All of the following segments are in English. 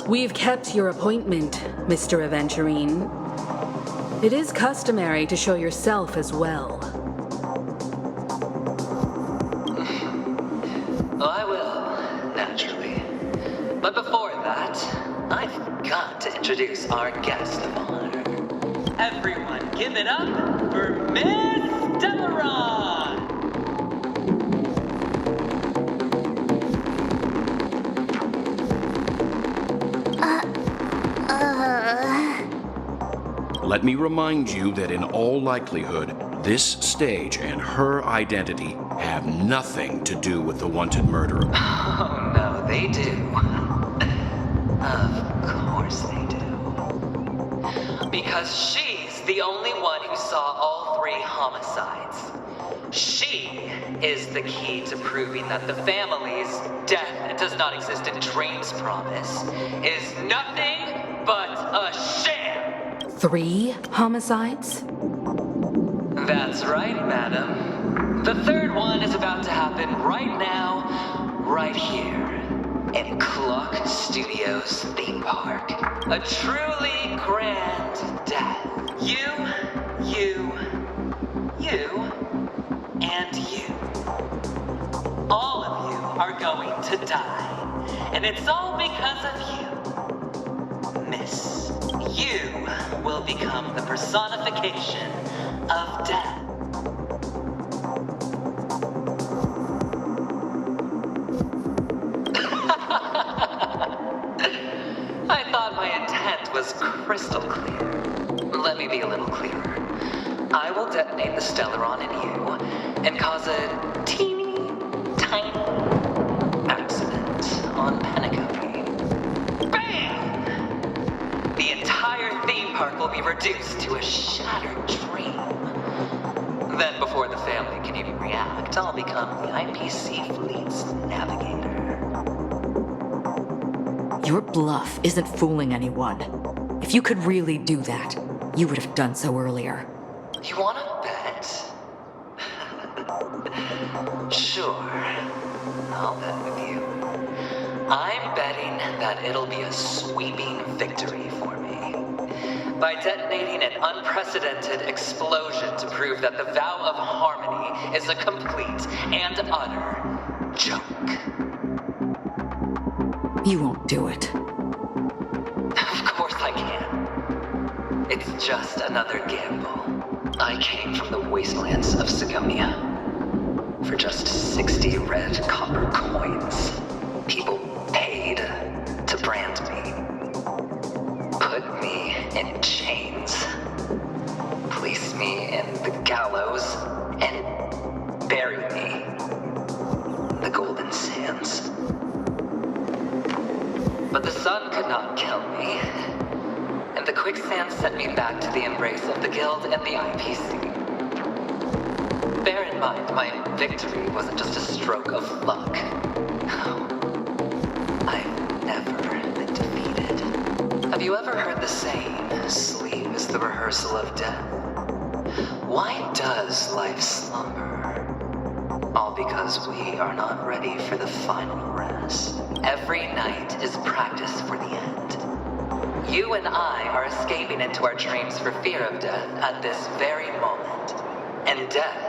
We've kept your appointment, Mr. Aventurine. It is customary to show yourself as well. I will, naturally. But before that, I've got to introduce our guest of honor. Everyone, give it up for Miss Delaron! Let me remind you that in all likelihood, this stage and her identity have nothing to do with the wanted murderer. Oh, no, they do. Of course they do. Because she's the only one who saw all 3 homicides. She is the key to proving that the family's death does not exist in Dream's promise is nothing but a sham. 3 homicides? That's right, madam. The 3rd one is about to happen right now, right here, in Clock Studios theme park. A truly grand death. You, and you. All of you are going to die. And it's all because of you, Miss. You will become the personification of death. I thought my intent was crystal clear. Let me be a little clearer. I will detonate the Stellaron in you and cause a teeny, tiny accident on Penacony. Bam! The entire theme park will be reduced to a shattered dream. Then before the family can even react, I'll become the IPC fleet's navigator. Your bluff isn't fooling anyone. If you could really do that, you would have done so earlier. You wanna bet? Sure. I'll bet with you. I'm betting that it'll be a sweeping victory for me. By detonating an unprecedented explosion to prove that the vow of harmony is a complete and utter joke. You won't do it. Of course I can. It's just another gamble. I came from the wastelands of Sigonia. For just 60 red copper coins, people paid to brand me. Put me in chains. Place me in the gallows and bury me in the golden sands. But the sun could not kill me, and the quicksand sent me back to the embrace of the Guild and the IPC. Bear in mind, my victory wasn't just a stroke of luck. I've never been defeated. Have you ever heard the saying, sleep is the rehearsal of death? Why does life slumber? All because we are not ready for the final rest. Every night is practice for the end. You and I are escaping into our dreams for fear of death at this very moment. And death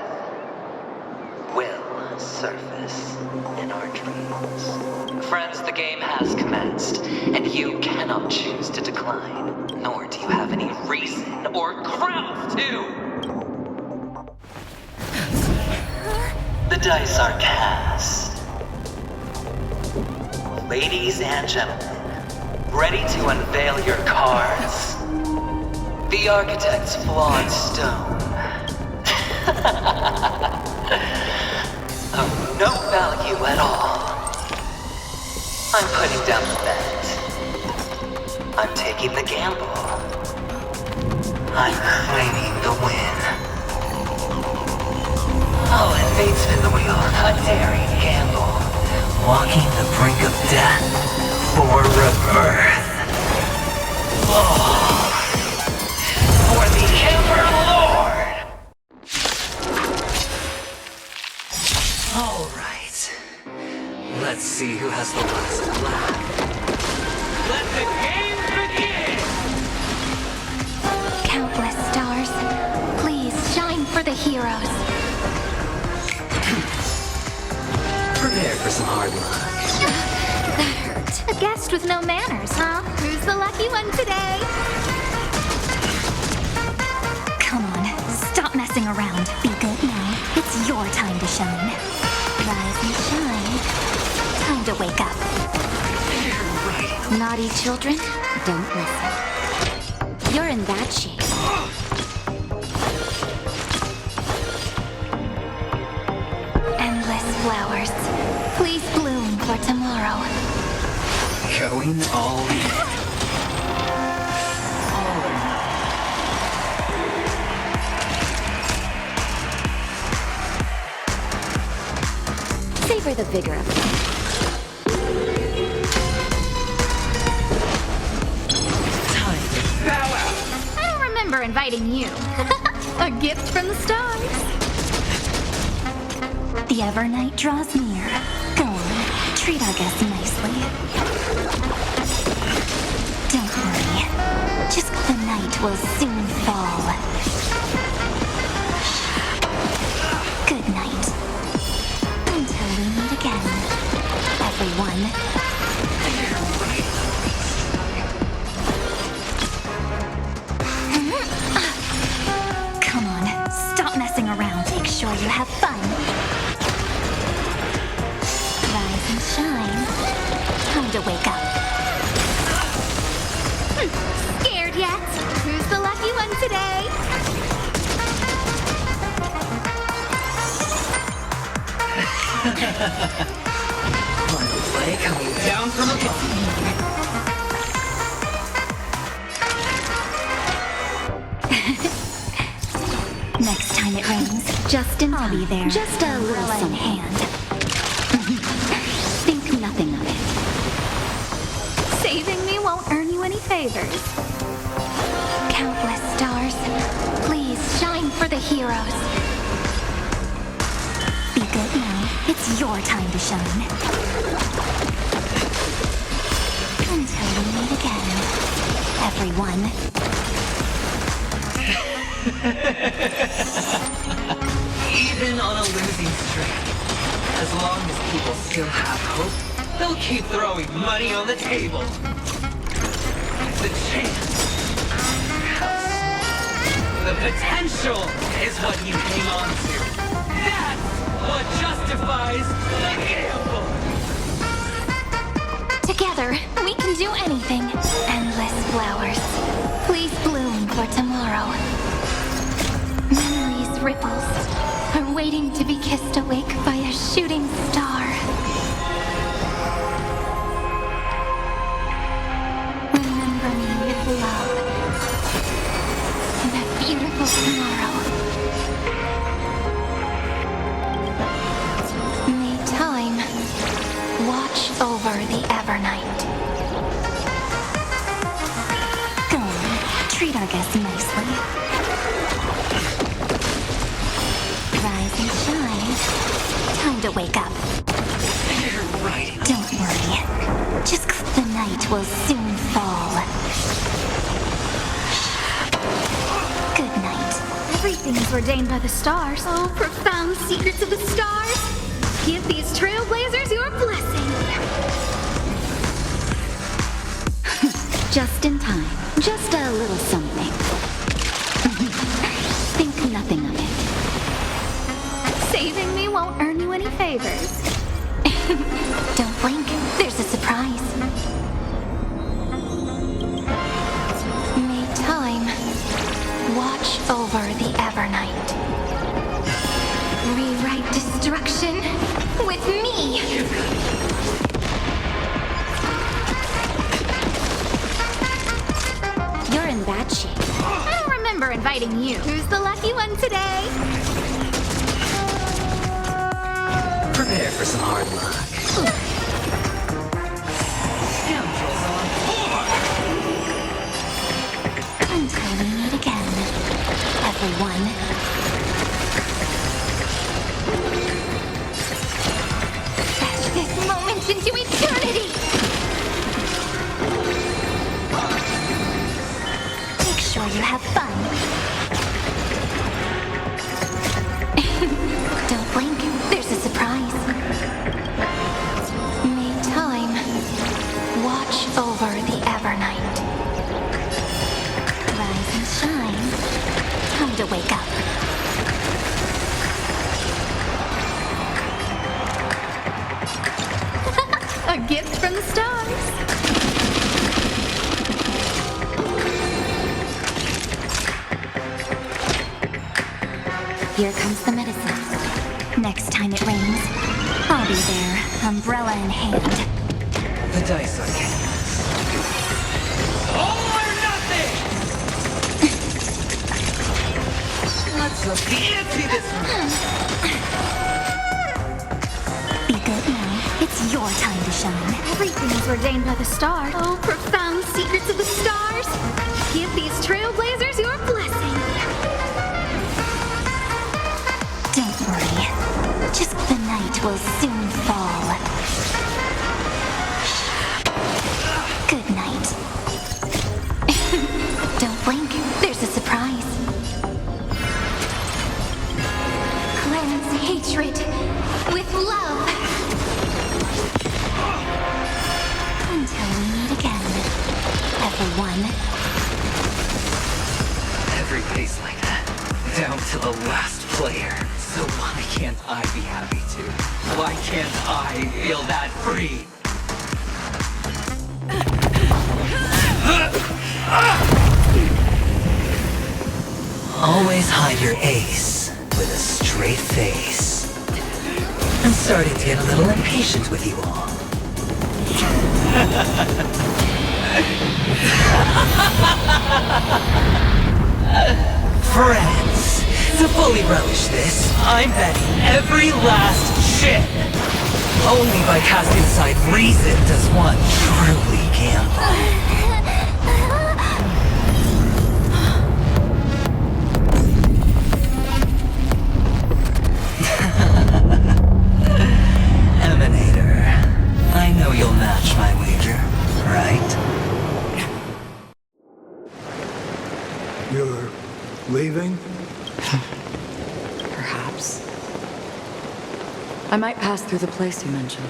will surface in our dreams. Friends, the game has commenced, and you cannot choose to decline, nor do you have any reason or grounds to. The dice are cast. Ladies and gentlemen, ready to unveil your cards? The architect's flawed stone. Of no value at all. I'm putting down the bet. I'm taking the gamble. I'm claiming the win. Oh, and fate spin the wheel, a daring gamble. Walking the brink of death for rebirth. Oh, for the Emperor Lord! All right. Let's see who has the last laugh. heroes. Prepare for some hard luck. That hurt. A guest with no manners, huh? Who's the lucky one today? Come on, stop messing around. Be good now. It's your time to shine. Rise and shine. Time to wake up. Naughty children, don't listen. You're in bad shape. Endless flowers. Please bloom for tomorrow. Going all in. Savor the vigor of it. I don't remember inviting you. A gift from the stars. The Evernight draws near. Go on, treat our guests nicely. Don't worry. Just the night will soon fall. Good night. Until we meet again, everyone. Come on, stop messing around. Make sure you have fun. Rise and shine. Time to wake up. Scared yet? Who's the lucky one today? Final play coming down from above. Next time it rains, Justin, I'll be there. Just a little in hand. Think nothing of it. Saving me won't earn you any favors. Countless stars, please shine for the heroes. Be good now. It's your time to shine. Until we meet again, everyone. Even on a losing streak, as long as people still have hope, they'll keep throwing money on the table. The chance, how small. The potential is what you hang on to. That's what justifies the gamble. Together, we can do anything. Endless flowers. Please bloom for tomorrow. Memories' ripples are waiting to be kissed awake by a shooting star. Remember me with love. In a beautiful tomorrow. May time watch over the Evernight. Go on, treat our guests nicely. Rise and shine. Time to wake up. Don't worry. Just the night will soon fall. Good night. Everything is ordained by the stars. Oh, profound secrets of the stars. Give these trailblazers your blessing. Just in time. Just a little something. Think nothing of it. Saving me won't earn you any favors. Don't blink. There's a surprise. May time watch over the Evernight. Rewrite destruction with me. You're in bad shape. I don't remember inviting you. Who's the lucky one today? Prepare for some hard luck. Scoundrels on board! Until we meet again, everyone. Fetch this moment into eternity! Make sure you have fun. watch over the Evernight. Rise and shine. Time to wake up. A gift from the stars. Here comes the medicine. Next time it rains, I'll be there, umbrella in hand. The dice are cast. All or nothing! Let's up the ante this one. Be good now. It's your time to shine. Everything is ordained by the stars. Oh, profound secrets of the stars. Give these trailblazers your blessing. Don't worry. Just the night will soon fall. Good night. Don't blink. There's a surprise. Cleanse hatred with love. Until we meet again, everyone. Every day's like that, down to the last player. So why can't I be happy too? Why can't I feel that free? Always hide your ace with a straight face. I'm starting to get a little impatient with you all. Friends, to fully relish this, I'm betting every last chip. Only by casting aside reason does one truly gamble. Emanator, I know you'll match my wager, right? You're leaving? Perhaps. I might pass through the place you mentioned.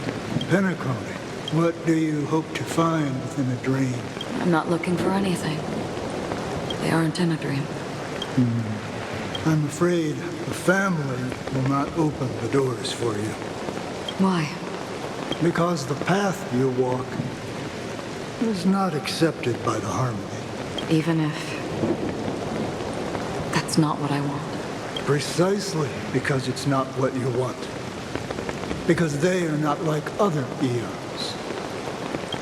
Penacony. What do you hope to find within a dream? I'm not looking for anything. They aren't in a dream. I'm afraid the family will not open the doors for you. Why? Because the path you walk is not accepted by the Harmony. Even if that's not what I want. Precisely because it's not what you want. Because they are not like other eons.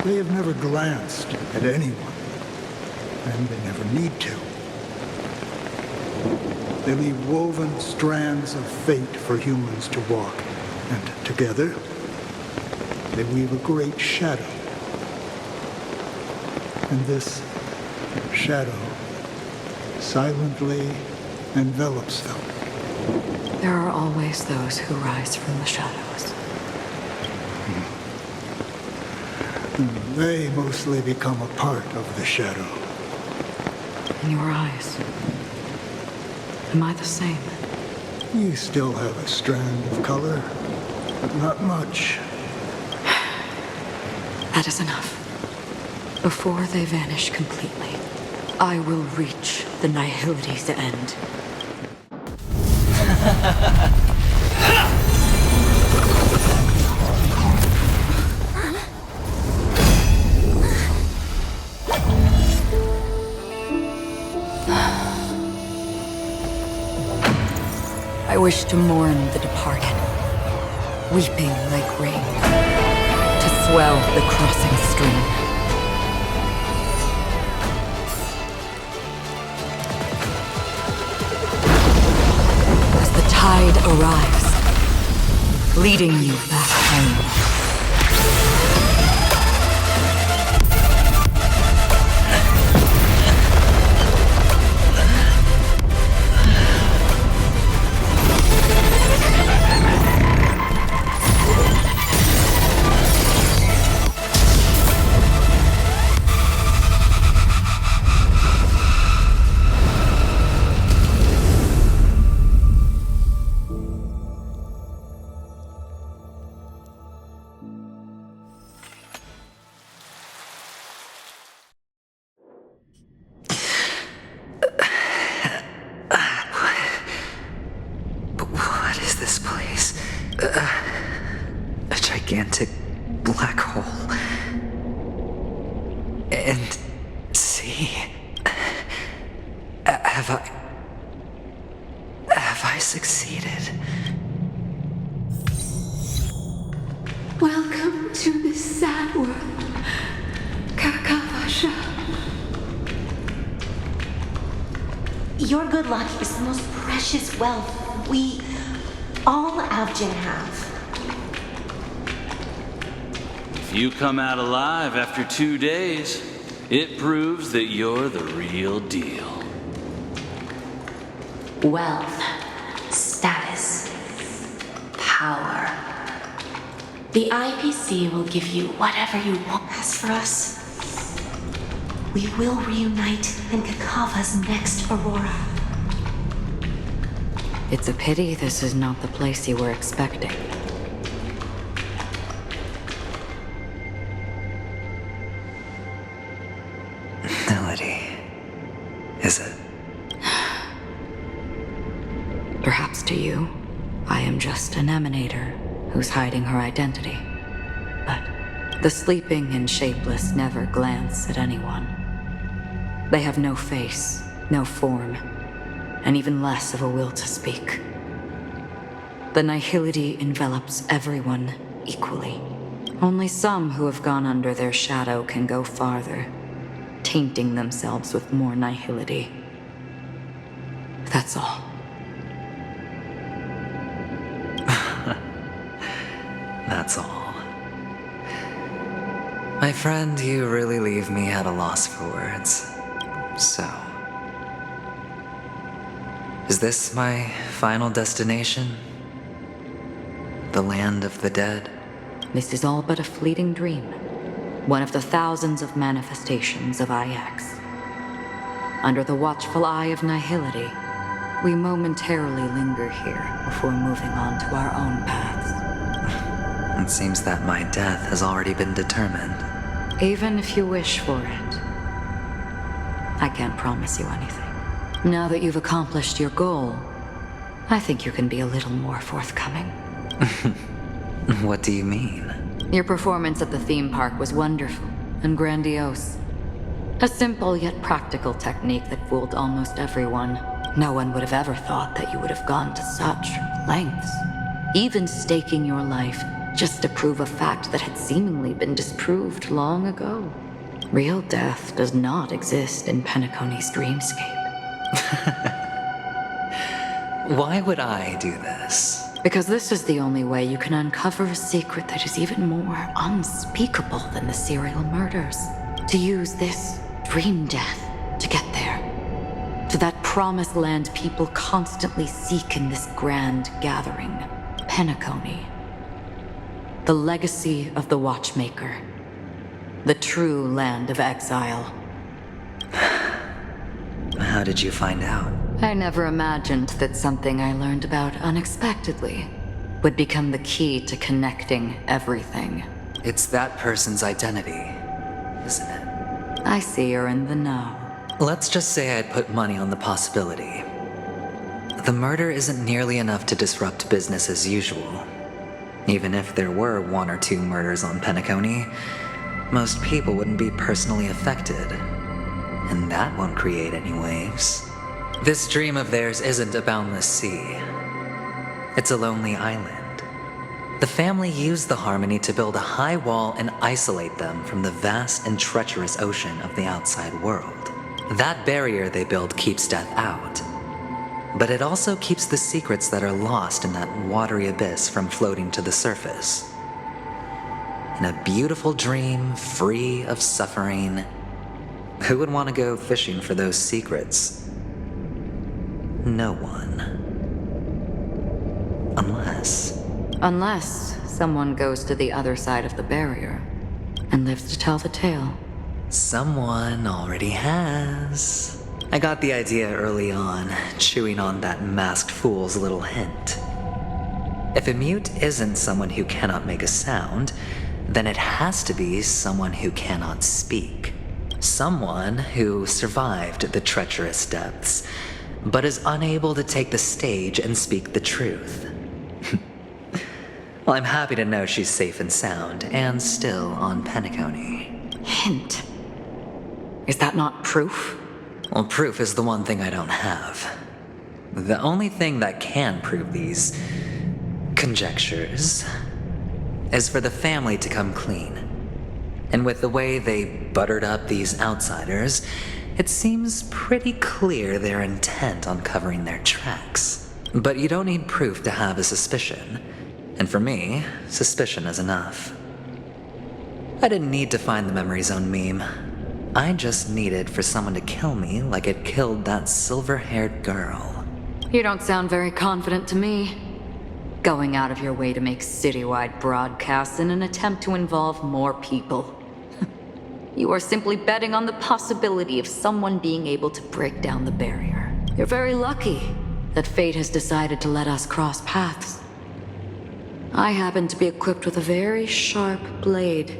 They have never glanced at anyone. And they never need to. They leave woven strands of fate for humans to walk. And together, they weave a great shadow. And this shadow silently envelops them. There are always those who rise from the shadows. They mostly become a part of the shadow. In your eyes, am I the same? You still have a strand of color, but not much. That is enough. Before they vanish completely, I will reach the nihility's end. I wish to mourn the departed, weeping like rain, to swell the crossing stream. As the tide arrives, leading you back home. gigantic black hole. And see, have I succeeded? Welcome to this sad world, Kakavasha. Your good luck is the most precious wealth we all Avgin have. If you come out alive after 2 days, it proves that you're the real deal. Wealth, status, power. The IPC will give you whatever you want. As for us, we will reunite in Kakava's next Aurora. It's a pity this is not the place you were expecting. Melody, is it? Perhaps to you, I am just an emanator who's hiding her identity. But the sleeping and shapeless never glance at anyone. They have no face, no form, and even less of a will to speak. The nihility envelops everyone equally. Only some who have gone under their shadow can go farther, tainting themselves with more nihility. That's all. That's all. My friend, you really leave me at a loss for words. So, is this my final destination? The land of the dead? This is all but a fleeting dream. One of the thousands of manifestations of IX. Under the watchful eye of nihility, we momentarily linger here before moving on to our own paths. It seems that my death has already been determined. Even if you wish for it, I can't promise you anything. Now that you've accomplished your goal, I think you can be a little more forthcoming. What do you mean? Your performance at the theme park was wonderful and grandiose. A simple yet practical technique that fooled almost everyone. No one would have ever thought that you would have gone to such lengths, even staking your life just to prove a fact that had seemingly been disproved long ago. Real death does not exist in Penacony's dreamscape. Why would I do this? Because this is the only way you can uncover a secret that is even more unspeakable than the serial murders. To use this dream death to get there. To that promised land people constantly seek in this grand gathering. Penacony. The legacy of the Watchmaker. The true land of exile. How did you find out? I never imagined that something I learned about unexpectedly would become the key to connecting everything. It's that person's identity, isn't it? I see you're in the know. Let's just say I'd put money on the possibility. The murder isn't nearly enough to disrupt business as usual. Even if there were 1 or 2 murders on Penacony, most people wouldn't be personally affected. And that won't create any waves. This dream of theirs isn't a boundless sea. It's a lonely island. The family used the Harmony to build a high wall and isolate them from the vast and treacherous ocean of the outside world. That barrier they build keeps death out. But it also keeps the secrets that are lost in that watery abyss from floating to the surface. In a beautiful dream, free of suffering, who would want to go fishing for those secrets? No one. Unless someone goes to the other side of the barrier and lives to tell the tale. Someone already has. I got the idea early on, chewing on that masked fool's little hint. If a mute isn't someone who cannot make a sound, then it has to be someone who cannot speak. Someone who survived the treacherous depths, but is unable to take the stage and speak the truth. Well, I'm happy to know she's safe and sound, and still on Penacony. Hint. Is that not proof? Well, proof is the one thing I don't have. The only thing that can prove these conjectures is for the family to come clean. And with the way they buttered up these outsiders, it seems pretty clear they're intent on covering their tracks. But you don't need proof to have a suspicion. And for me, suspicion is enough. I didn't need to find the memory zone meme. I just needed for someone to kill me like it killed that silver-haired girl. You don't sound very confident to me. Going out of your way to make citywide broadcasts in an attempt to involve more people. You are simply betting on the possibility of someone being able to break down the barrier. You're very lucky that fate has decided to let us cross paths. I happen to be equipped with a very sharp blade,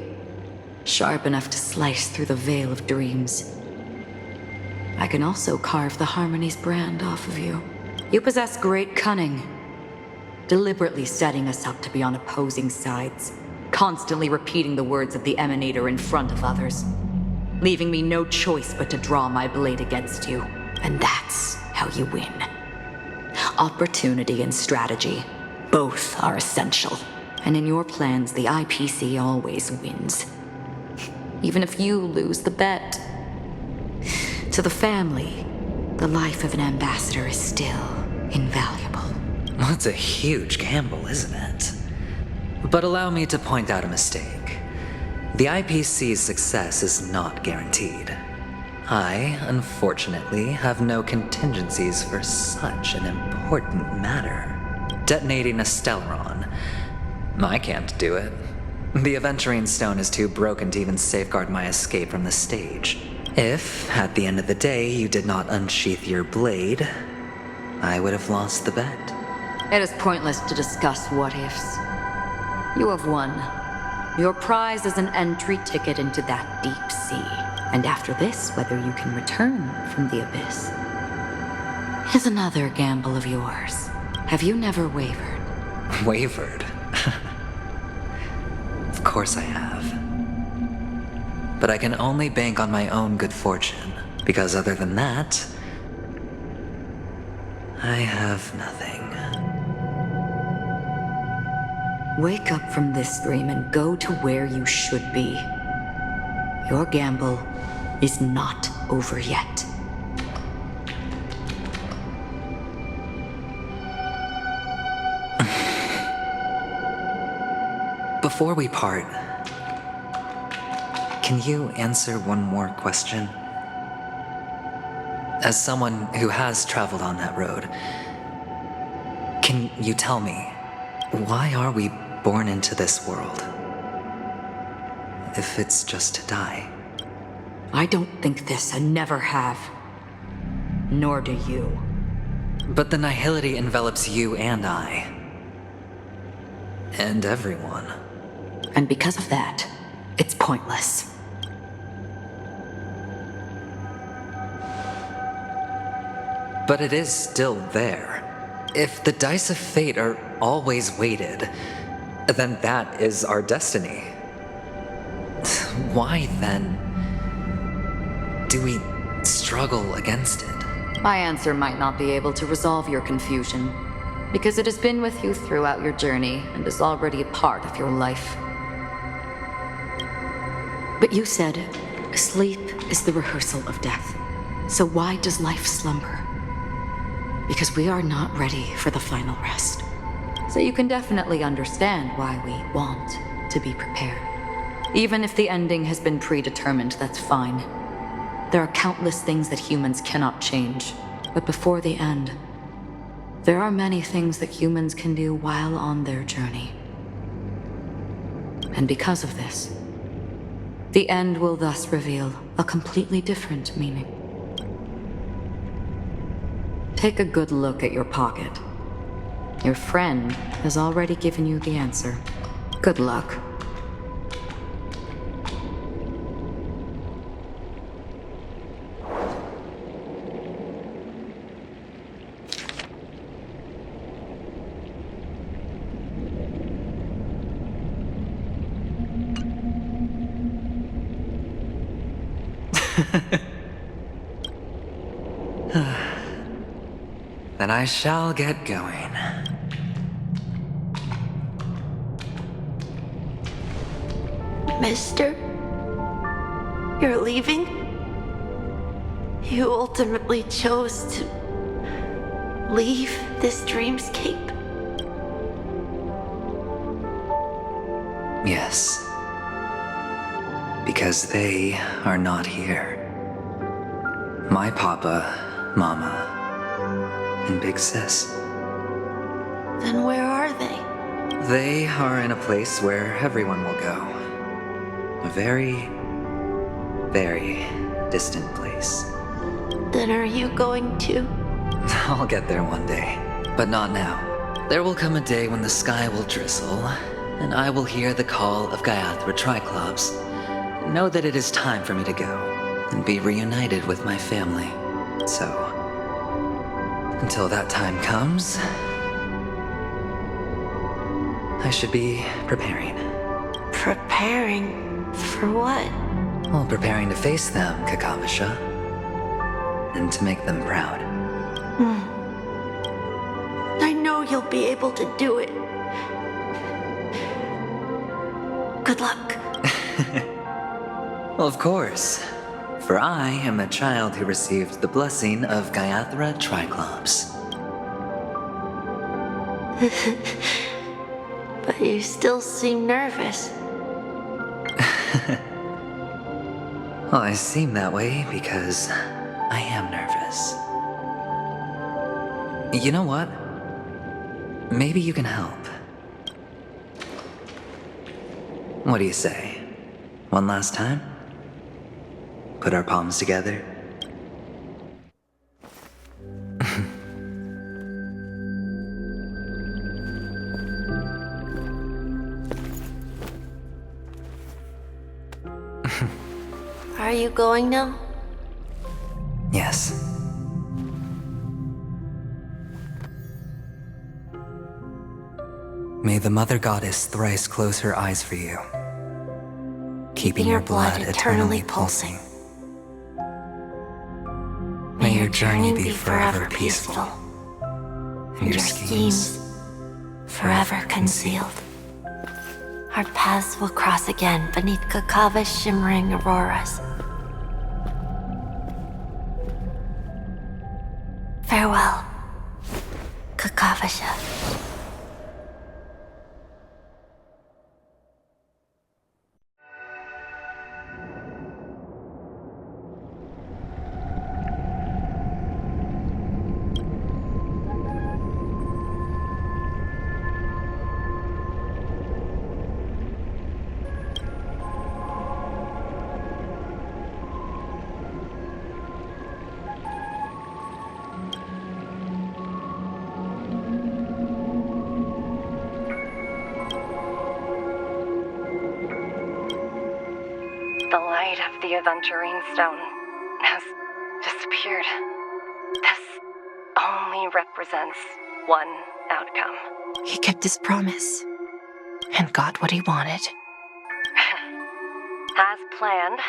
sharp enough to slice through the veil of dreams. I can also carve the Harmony's brand off of you. You possess great cunning, deliberately setting us up to be on opposing sides, constantly repeating the words of the Emanator in front of others, leaving me no choice but to draw my blade against you. And that's how you win. Opportunity and strategy, both are essential. And in your plans, the IPC always wins. Even if you lose the bet. To the family, the life of an ambassador is still invaluable. Well, it's a huge gamble, isn't it? But allow me to point out a mistake. The IPC's success is not guaranteed. I, unfortunately, have no contingencies for such an important matter. Detonating a Stellaron. I can't do it. The Aventurine Stone is too broken to even safeguard my escape from the stage. If, at the end of the day, you did not unsheath your blade, I would have lost the bet. It is pointless to discuss what-ifs. You have won. Your prize is an entry ticket into that deep sea. And after this, whether you can return from the abyss is another gamble of yours. Have you never wavered? Wavered? Of course I have. But I can only bank on my own good fortune, because other than that, I have nothing. Wake up from this dream and go to where you should be. Your gamble is not over yet. Before we part, can you answer one more question? As someone who has traveled on that road, can you tell me, why are we born into this world? If it's just to die. I don't think this and never have. Nor do you. But the nihility envelops you and I. And everyone. And because of that, it's pointless. But it is still there. If the dice of fate are always weighted, then that is our destiny. Why then do we struggle against it? My answer might not be able to resolve your confusion, because it has been with you throughout your journey and is already a part of your life. But you said, sleep is the rehearsal of death. So why does life slumber? Because we are not ready for the final rest. So you can definitely understand why we want to be prepared. Even if the ending has been predetermined, that's fine. There are countless things that humans cannot change. But before the end, there are many things that humans can do while on their journey. And because of this, the end will thus reveal a completely different meaning. Take a good look at your pocket. Your friend has already given you the answer. Good luck. Then I shall get going. Mister? You're leaving? You ultimately chose to leave this dreamscape? Yes. Because they are not here. My papa, mama, and big sis. Then where are they? They are in a place where everyone will go. A very, very distant place. Then are you going to? I'll get there one day, but not now. There will come a day when the sky will drizzle, and I will hear the call of Gayathra Triclops, and know that it is time for me to go, and be reunited with my family. So, until that time comes, I should be preparing. Preparing for what? Well, preparing to face them, Kakavasha, and to make them proud. I know you'll be able to do it. Good luck. Well, of course. For I am a child who received the blessing of Gayathra Triclops. But you still seem nervous. Well, I seem that way because I am nervous. You know what? Maybe you can help. What do you say? One last time? Put our palms together? Are you going now? Yes. May the Mother Goddess thrice close her eyes for you, keeping your blood eternally pulsing. May your journey be forever peaceful, and your schemes forever concealed. Our paths will cross again beneath Kakava's shimmering auroras. Farewell, Kakavasha. The light of the Aventurine Stone has disappeared. This only represents one outcome. He kept his promise and got what he wanted. As planned,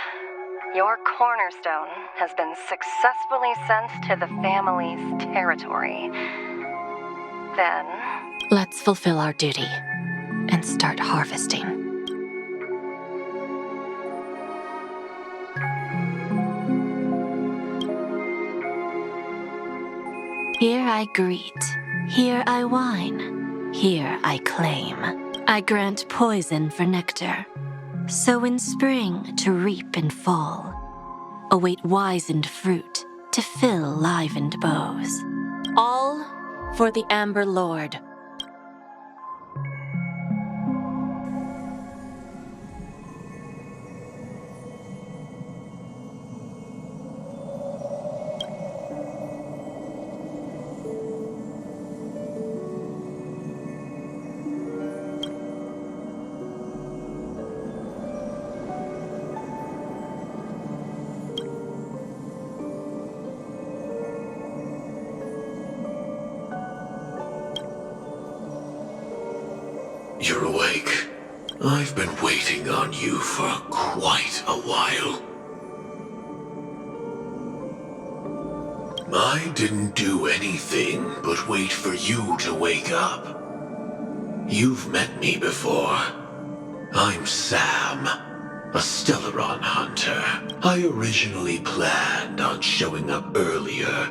your cornerstone has been successfully sent to the family's territory. Then, Let's fulfill our duty and start harvesting. Here I greet, here I whine, here I claim. I grant poison for nectar, sow in spring to reap in fall. Await wizened fruit to fill livened bows. All for the Amber Lord. You're awake. I've been waiting on you for quite a while. I didn't do anything but wait for you to wake up. You've met me before. I'm Sam, a Stellaron hunter. I originally planned on showing up earlier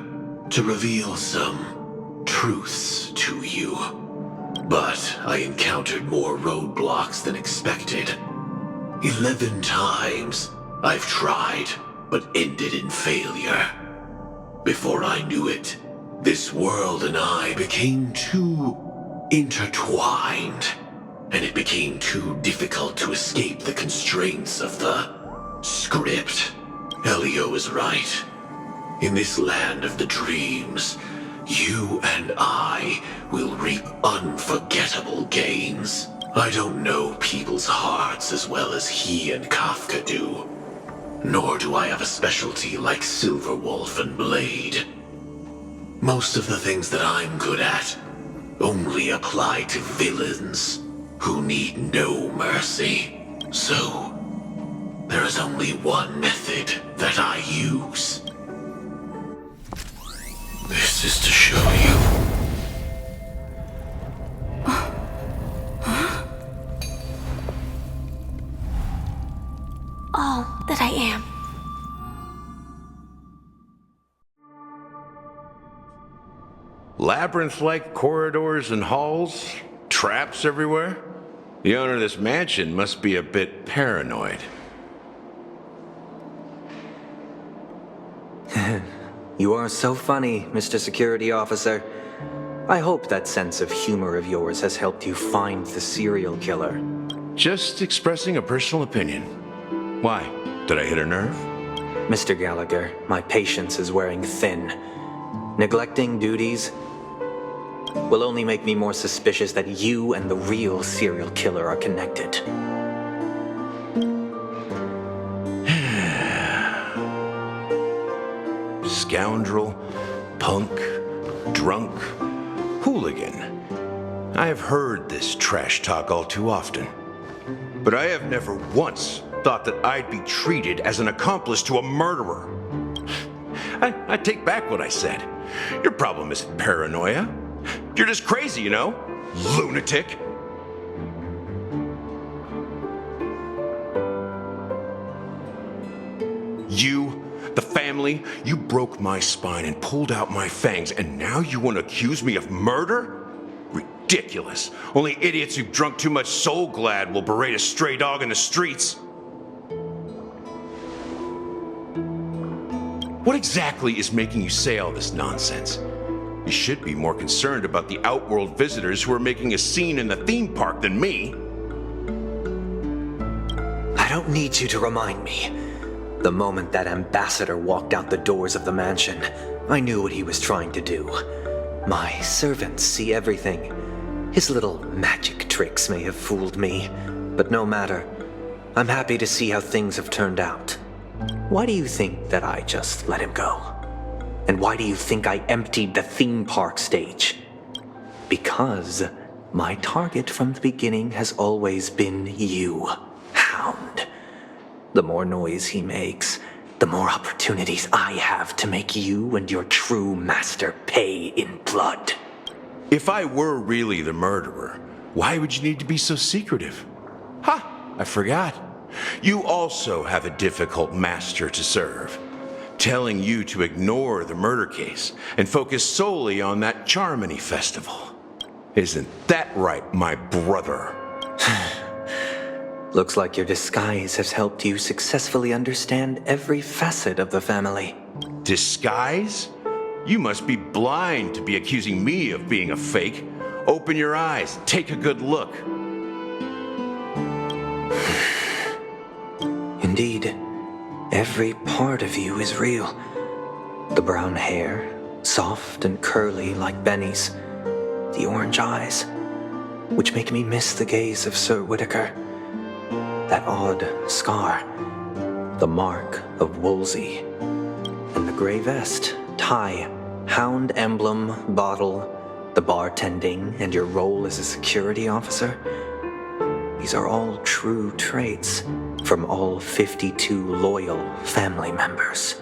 to reveal some truths to you. But I encountered more roadblocks than expected. 11 times I've tried, but ended in failure. Before I knew it, this world and I became too intertwined, and it became too difficult to escape the constraints of the script. Elio is right. In this land of the dreams, you and I will reap unforgettable gains. I don't know people's hearts as well as he and Kafka do. Nor do I have a specialty like Silverwolf and Blade. Most of the things that I'm good at only apply to villains who need no mercy. So, there is only one method that I use. This is to show you. All that I am. Labyrinth-like corridors and halls? Traps everywhere? The owner of this mansion must be a bit paranoid. You are so funny, Mr. Security Officer. I hope that sense of humor of yours has helped you find the serial killer. Just expressing a personal opinion. Why? Did I hit a nerve? Mr. Gallagher, my patience is wearing thin. Neglecting duties will only make me more suspicious that you and the real serial killer are connected. Scoundrel, punk, drunk, hooligan. I have heard this trash talk all too often. But I have never once thought that I'd be treated as an accomplice to a murderer. I take back what I said. Your problem isn't paranoia. You're just crazy, you know? Lunatic. You, the family, you broke my spine and pulled out my fangs, and now you want to accuse me of murder? Ridiculous. Only idiots who've drunk too much Soul Glad will berate a stray dog in the streets. What exactly is making you say all this nonsense? You should be more concerned about the outworld visitors who are making a scene in the theme park than me. I don't need you to remind me. The moment that ambassador walked out the doors of the mansion, I knew what he was trying to do. My servants see everything. His little magic tricks may have fooled me, but no matter. I'm happy to see how things have turned out. Why do you think that I just let him go? And why do you think I emptied the theme park stage? Because my target from the beginning has always been you, Hound. The more noise he makes, the more opportunities I have to make you and your true master pay in blood. If I were really the murderer, why would you need to be so secretive? Ha! I forgot. You also have a difficult master to serve, telling you to ignore the murder case and focus solely on that Charmony festival. Isn't that right, my brother? Looks like your disguise has helped you successfully understand every facet of the family. Disguise? You must be blind to be accusing me of being a fake. Open your eyes, take a good look. Indeed, every part of you is real. The brown hair, soft and curly like Benny's. The orange eyes, which make me miss the gaze of Sir Whitaker. That odd scar, the mark of Wolsey. And the gray vest, tie, hound emblem, bottle, the bartending, and your role as a security officer. These are all true traits from all 52 loyal family members.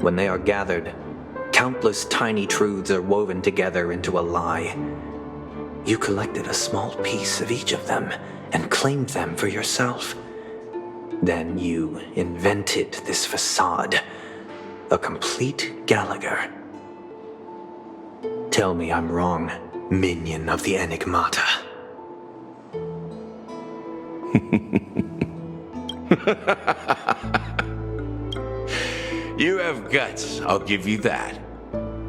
When they are gathered, Countless tiny truths are woven together into a lie. You collected a small piece of each of them and claimed them for yourself. Then you invented this facade, a complete Gallagher. Tell me I'm wrong, minion of the Enigmata. You have guts, I'll give you that.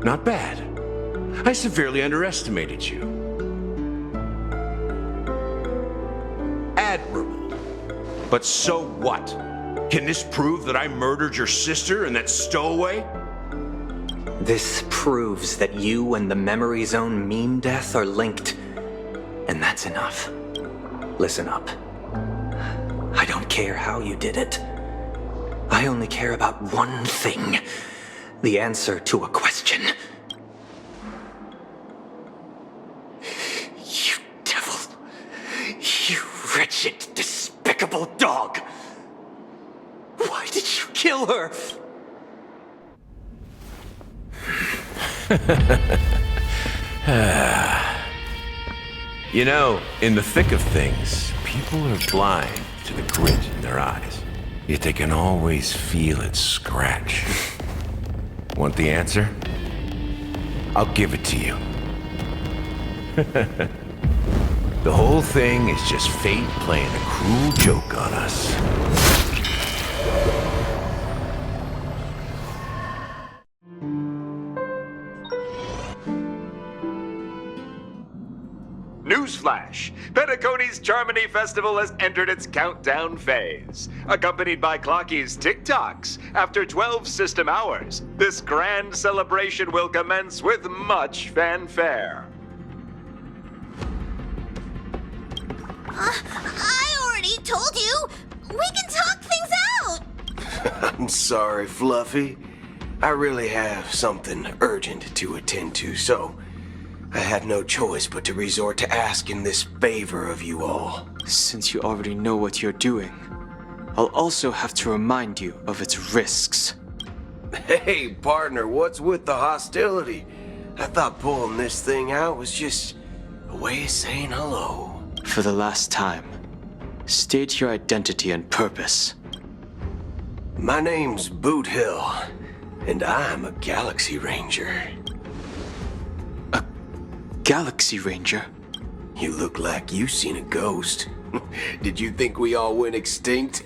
Not bad. I severely underestimated you. Admirable. But so what? Can this prove that I murdered your sister and that stowaway? This proves that you and the Memory Zone meme death are linked. And that's enough. Listen up. I don't care how you did it. I only care about one thing. The answer to a question. You devil. You wretched, despicable dog. Why did you kill her? You know, in the thick of things, people are blind to the grit in their eyes. Yet they can always feel it scratch. Want the answer? I'll give it to you. The whole thing is just fate playing a cruel joke on us. Newsflash! Penacony's Charmony Festival has entered its countdown phase. Accompanied by Clocky's TikToks, after 12 system hours, this grand celebration will commence with much fanfare. I already told you! We can talk things out! I'm sorry, Fluffy. I really have something urgent to attend to, so I had no choice but to resort to asking this favor of you all. Since you already know what you're doing, I'll also have to remind you of its risks. Hey, partner, what's with the hostility? I thought pulling this thing out was just a way of saying hello. For the last time, state your identity and purpose. My name's Boot Hill, and I'm a Galaxy Ranger. Galaxy Ranger? You look like you seen a ghost. Did you think we all went extinct?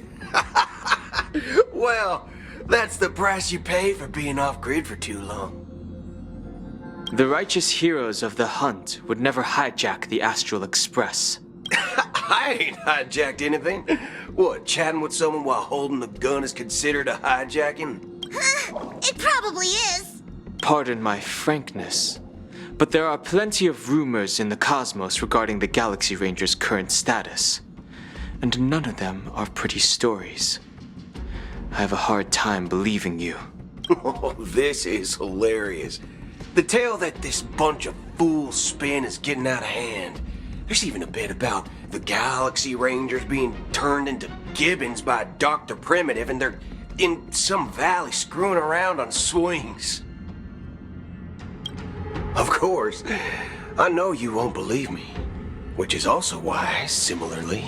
Well, that's the price you pay for being off-grid for too long. The righteous heroes of the hunt would never hijack the Astral Express. I ain't hijacked anything. What, chatting with someone while holding a gun is considered a hijacking? It probably is. Pardon my frankness, but there are plenty of rumors in the cosmos regarding the Galaxy Ranger's current status, and none of them are pretty stories. I have a hard time believing you. Oh, this is hilarious. The tale that this bunch of fools spin is getting out of hand. There's even a bit about the Galaxy Rangers being turned into gibbons by Dr. Primitive, and they're in some valley screwing around on swings. Of course, I know you won't believe me, which is also why, similarly,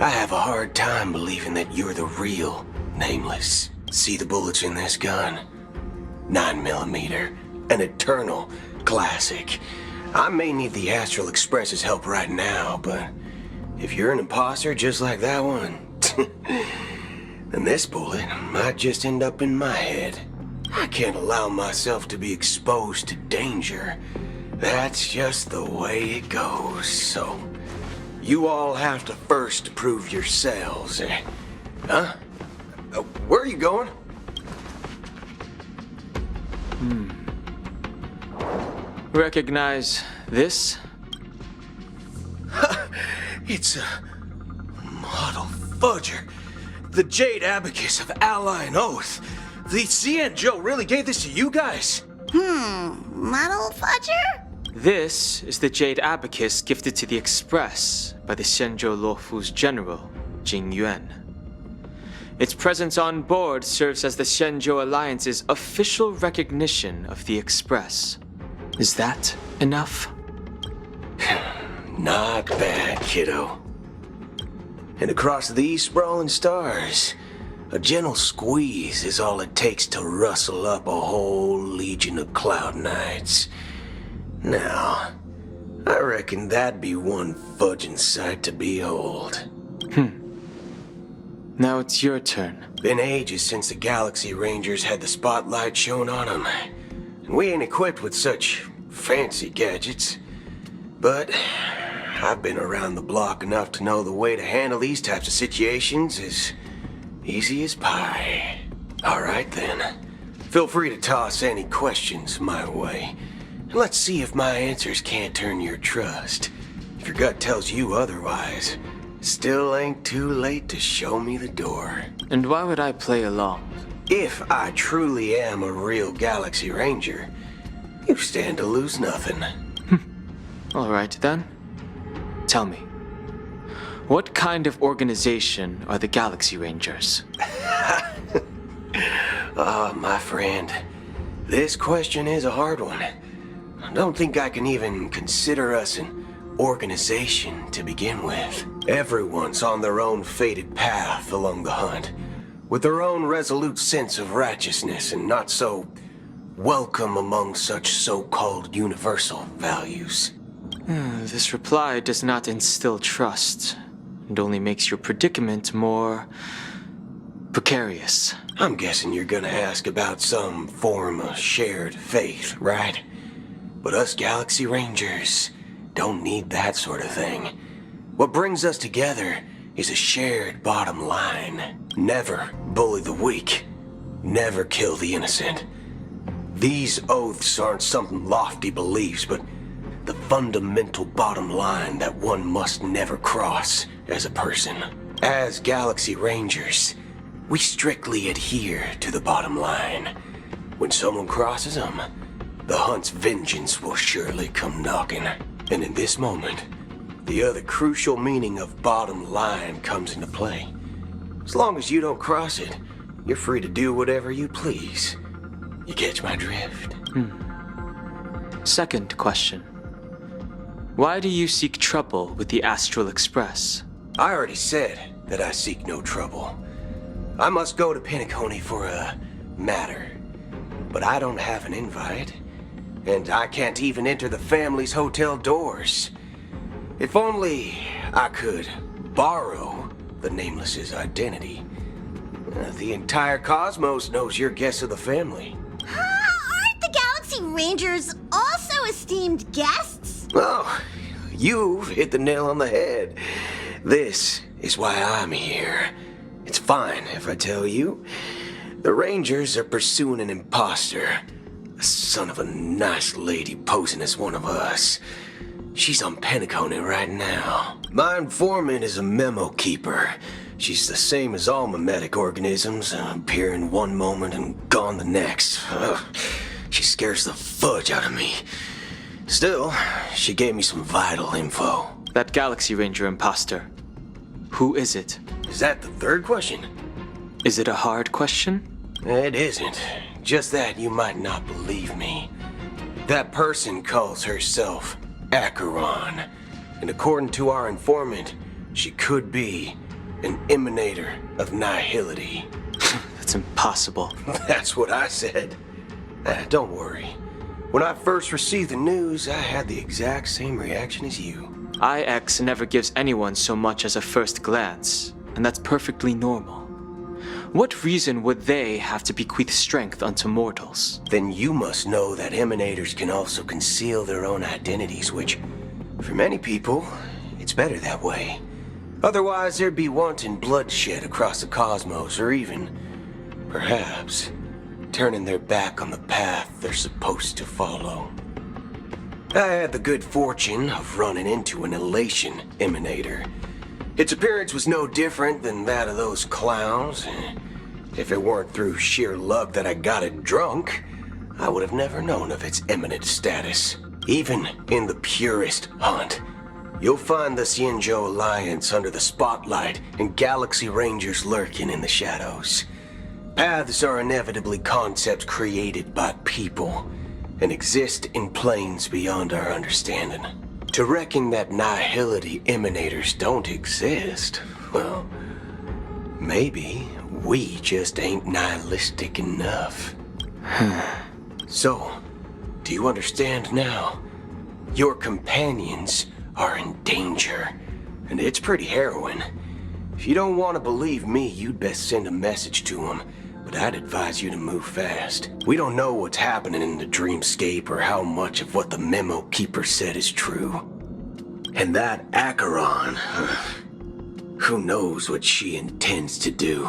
I have a hard time believing that you're the real Nameless. See the bullets in this gun? 9mm, an eternal classic. I may need the Astral Express's help right now, but if you're an imposter just like that one, then this bullet might just end up in my head. I can't allow myself to be exposed to danger. That's just the way it goes, so you all have to first prove yourselves. Huh? Where are you going? Recognize this? It's a model fudger. The Jade Abacus of Ally and Oath. The Cian-Jo really gave this to you guys? Model fudger? This is the Jade Abacus gifted to the Express by the Cian-Jo Luofu's general, Jing Yuan. Its presence on board serves as the Shenzhou Alliance's official recognition of the Express. Is that enough? Not bad, kiddo. And across these sprawling stars, a gentle squeeze is all it takes to rustle up a whole legion of cloud knights. Now, I reckon that'd be one fudging sight to behold. Now it's your turn. Been ages since the Galaxy Rangers had the spotlight shone on them. And we ain't equipped with such fancy gadgets. But I've been around the block enough to know the way to handle these types of situations is easy as pie. Alright then. Feel free to toss any questions my way. And let's see if my answers can't turn your trust. If your gut tells you otherwise, still ain't too late to show me the door. And why would I play along? If I truly am a real Galaxy Ranger, you stand to lose nothing. Alright then. Tell me, what kind of organization are the Galaxy Rangers? My friend, this question is a hard one. I don't think I can even consider us an organization to begin with. Everyone's on their own fated path along the hunt, with their own resolute sense of righteousness and not so welcome among such so-called universal values. This reply does not instill trust, and only makes your predicament more precarious. I'm guessing you're gonna ask about some form of shared faith, right? But us Galaxy Rangers don't need that sort of thing. What brings us together is a shared bottom line. Never bully the weak. Never kill the innocent. These oaths aren't some lofty beliefs, but the fundamental bottom line that one must never cross as a person. As Galaxy Rangers, we strictly adhere to the bottom line. When someone crosses them, the hunt's vengeance will surely come knocking. And in this moment, the other crucial meaning of bottom line comes into play. As long as you don't cross it, you're free to do whatever you please. You catch my drift? Second question. Why do you seek trouble with the Astral Express? I already said that I seek no trouble. I must go to Penacony for a matter. But I don't have an invite. And I can't even enter the family's hotel doors. If only I could borrow the Nameless's identity. The entire cosmos knows you're guests of the family. Aren't the Galaxy Rangers also esteemed guests? Oh, you've hit the nail on the head. This is why I'm here. It's fine if I tell you. The Rangers are pursuing an imposter. A son of a nice lady posing as one of us. She's on Penacony right now. My informant is a memo keeper. She's the same as all mimetic organisms, appearing one moment and gone the next. She scares the fudge out of me. Still, she gave me some vital info. That Galaxy Ranger imposter. Who is it? Is that the third question? Is it a hard question? It isn't. Just that you might not believe me. That person calls herself Acheron. And according to our informant, she could be an emanator of nihility. That's impossible. That's what I said. Don't worry. When I first received the news, I had the exact same reaction as you. IX never gives anyone so much as a first glance, and that's perfectly normal. What reason would they have to bequeath strength unto mortals? Then you must know that emanators can also conceal their own identities, which, for many people, it's better that way. Otherwise, there'd be wanton bloodshed across the cosmos, or even, perhaps, turning their back on the path they're supposed to follow. I had the good fortune of running into an elation emanator. Its appearance was no different than that of those clowns. If it weren't through sheer luck that I got it drunk, I would have never known of its eminent status. Even in the purest hunt, You'll find the Xianzhou Alliance under the spotlight and Galaxy Rangers lurking in the shadows. Paths are inevitably concepts created by people and exist in planes beyond our understanding. To reckon that nihility emanators don't exist, well, maybe we just ain't nihilistic enough. So, do you understand now? Your companions are in danger, and it's pretty harrowing. If you don't want to believe me, you'd best send a message to them, but I'd advise you to move fast. We don't know what's happening in the dreamscape or how much of what the memo keeper said is true. And that Acheron, who knows what she intends to do.